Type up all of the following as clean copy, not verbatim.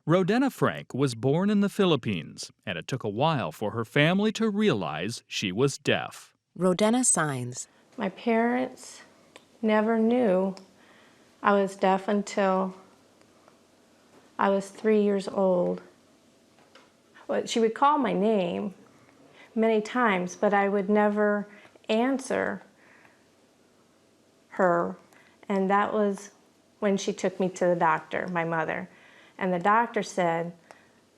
Rodenna Frank was born in the Philippines, and it took a while for her family to realize she was deaf. Rodenna signs. My parents never knew I was deaf until I was 3 years old. Well, she would call my name many times, but I would never answer her. And that was when she took me to the doctor, my mother. And the doctor said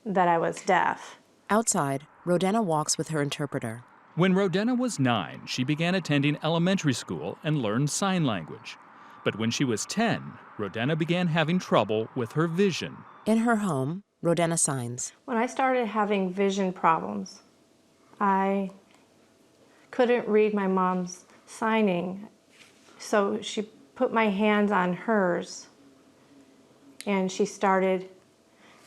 that I was deaf. Outside, Rodenna walks with her interpreter. When Rodenna was 9, she began attending elementary school and learned sign language. But when she was 10, Rodenna began having trouble with her vision. In her home, Rodenna signs. When I started having vision problems, I couldn't read my mom's signing, so she put my hands on hers, and she started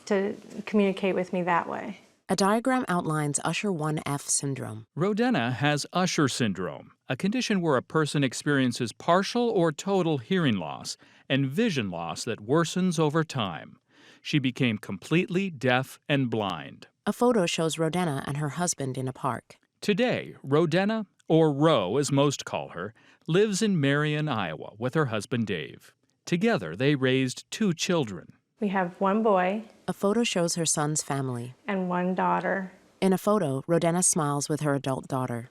to communicate with me that way. A diagram outlines Usher 1F syndrome. Rodenna has Usher syndrome, a condition where a person experiences partial or total hearing loss and vision loss that worsens over time. She became completely deaf and blind. A photo shows Rodenna and her husband in a park. Today, Rodenna, or Ro as most call her, lives in Marion, Iowa with her husband Dave. Together, they raised 2 children. We have 1 boy A photo shows her son's family. and 1 daughter. In a photo, Rodenna smiles with her adult daughter.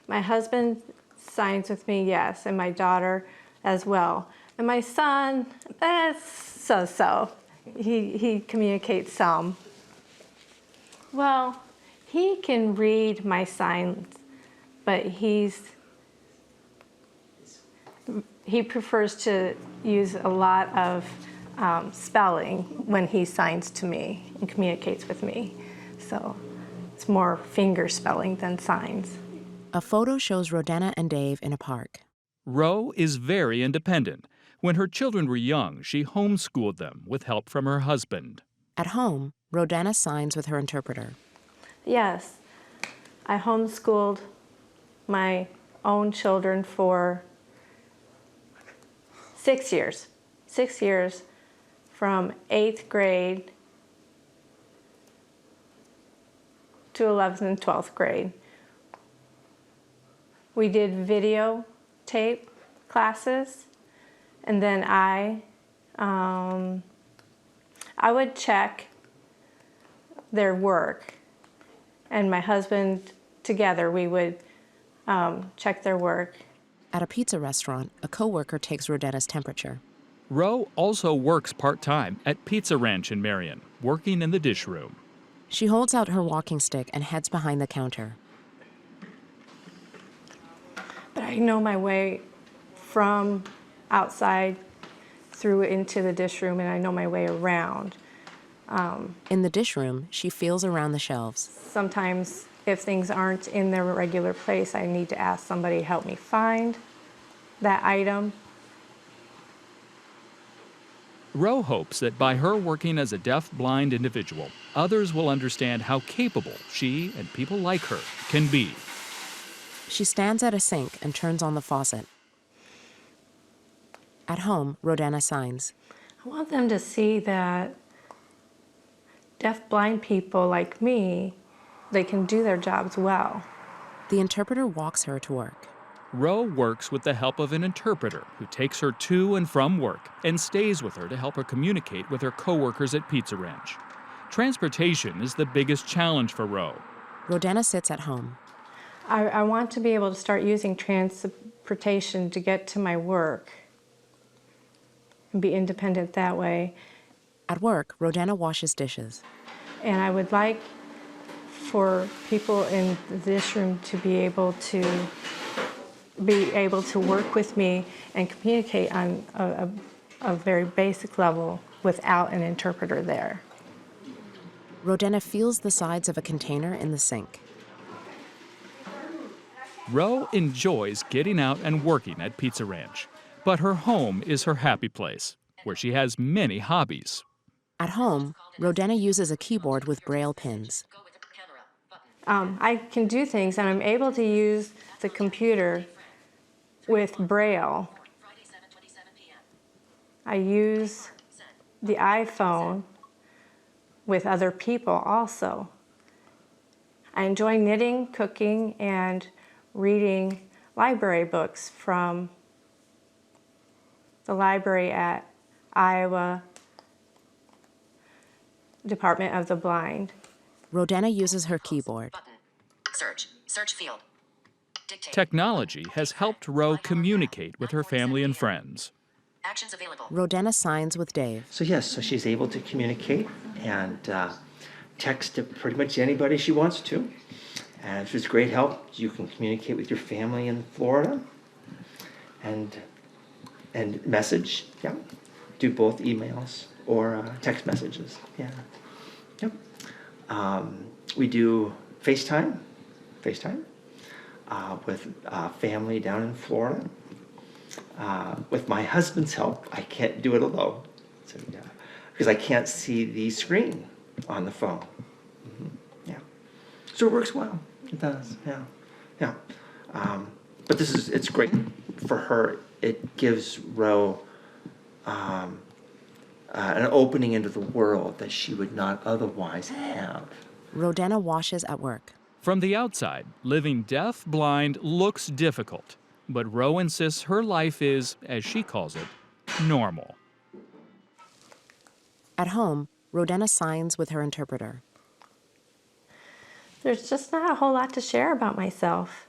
My husband signs with me, yes, and my daughter as well. And my son, that's so-so. He communicates some. Well, he can read my signs, but he prefers to use a lot of spelling when he signs to me and communicates with me. So it's more finger spelling than signs. A photo shows Rodenna and Dave in a park. Ro is very independent. When her children were young, she homeschooled them with help from her husband. At home, Rodenna signs with her interpreter. Yes, I homeschooled my own children for 6 years. 6 years from 8th grade to 11th and 12th grade. We did videotape classes, and then I would check their work, and my husband together, we would check their work. At a pizza restaurant, a coworker takes Rodenna's temperature. Ro also works part-time at Pizza Ranch in Marion, working in the dish room. She holds out her walking stick and heads behind the counter. But I know my way from outside through into the dish room, and I know my way around. In the dish room, she feels around the shelves. Sometimes if things aren't in their regular place, I need to ask somebody to help me find that item. Ro hopes that by her working as a deaf-blind individual, others will understand how capable she and people like her can be. She stands at a sink and turns on the faucet. At home, Rodenna signs. I want them to see that deaf-blind people like me, they can do their jobs well. The interpreter walks her to work. Ro works with the help of an interpreter who takes her to and from work and stays with her to help her communicate with her coworkers at Pizza Ranch. Transportation is the biggest challenge for Ro. Rodenna sits at home. I want to be able to start using transportation to get to my work and be independent that way. At work, Rodenna washes dishes. And I would like for people in this room to be able to work with me and communicate on a very basic level without an interpreter there. Rodenna feels the sides of a container in the sink. Ro enjoys getting out and working at Pizza Ranch, but her home is her happy place, where she has many hobbies. At home, Rodenna uses a keyboard with braille pins. I can do things, and I'm able to use the computer with braille. I use the iPhone with other people also. I enjoy knitting, cooking, and reading library books from the library at Iowa Department of the Blind. Rodenna uses her keyboard. Button. Search field. Dictate. Technology has helped Ro communicate with her family and friends. Actions available. Rodenna signs with Dave. So yes, so she's able to communicate and text to pretty much anybody she wants to. And it's great help. You can communicate with your family in Florida and message, yeah. Do both emails or text messages, yeah. Yep. We do FaceTime with family down in Florida. With my husband's help, I can't do it alone. So, yeah, because I can't see the screen on the phone. Yeah. So it works well. It does. Yeah. Yeah. But it's great for her. It gives Ro an opening into the world that she would not otherwise have. Rodenna washes at work. From the outside, living deaf-blind looks difficult, but Ro insists her life is, as she calls it, normal. At home, Rodenna signs with her interpreter. There's just not a whole lot to share about myself.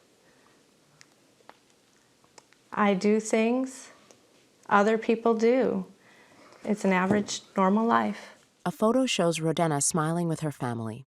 I do things other people do. It's an average, normal life. A photo shows Rodenna smiling with her family.